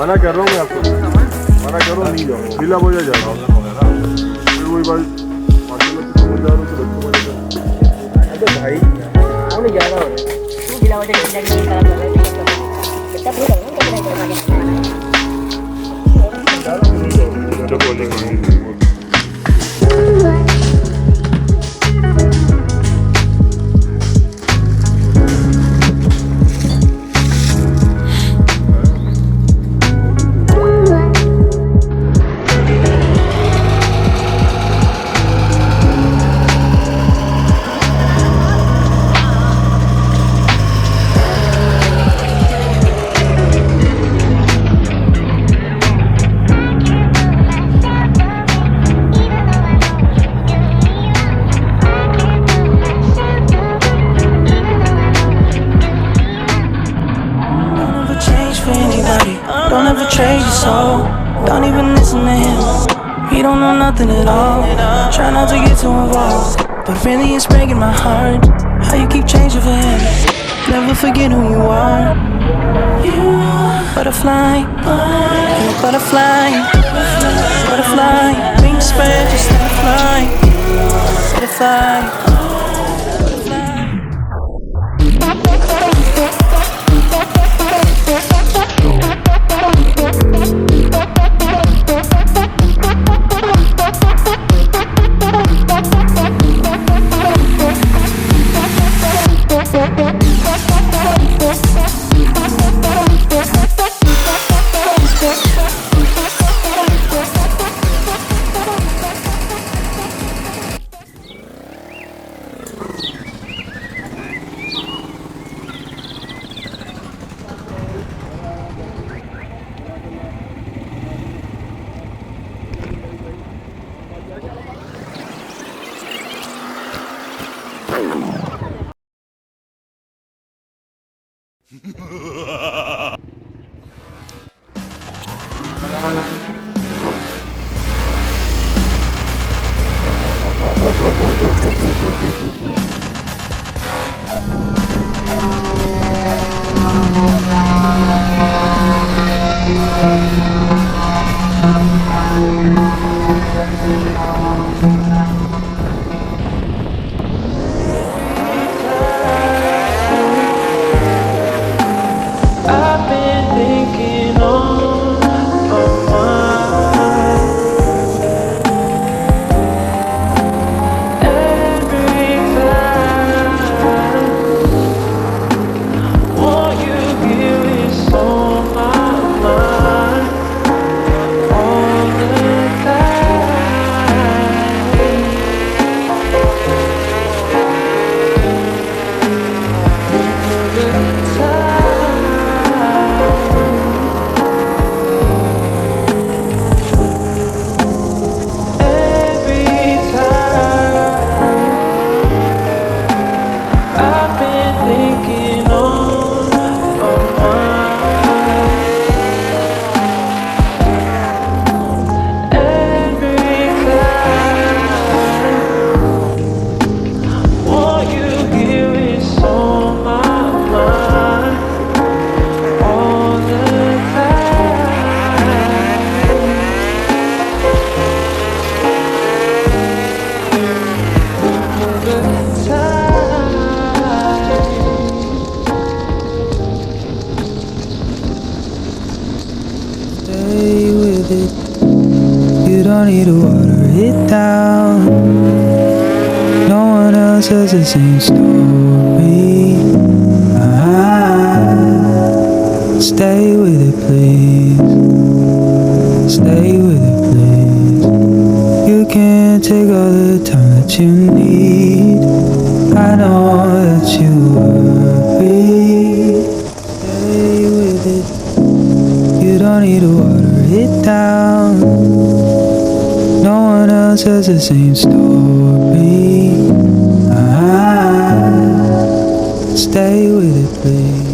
Mana कर रहा हूँ मैं आपको, मना करो नहीं जाओ, बिला बोझा जा रहा हूँ, फिर वही बात, माशाल्लाह तो समझ जा रहा हूँ तो बच्चों को लेकर, अरे भाई, उन्हें ज़्यादा हो रहा है, तू बिला बोझा किसी जगह नहीं खराब कर रहा है, कितना पूरा करना, कितना नहीं करना, जब बोलेंगे Don't ever trade your soul. Don't even listen to him. He don't know nothing at all. Try not to get too involved, but really it's breaking my heart how you keep changing for him. Never forget who you are. You are butterfly. You're a butterfly. Butterfly. Wings spread, just let it fly. Butterfly. You don't need to water it down. No one else has the same story. Stay with it, please. Stay with it, please. You can't take all the time that you need. I know that you worry. Stay with it. You don't need to water it down. No one else has the same story. Stay with it, please.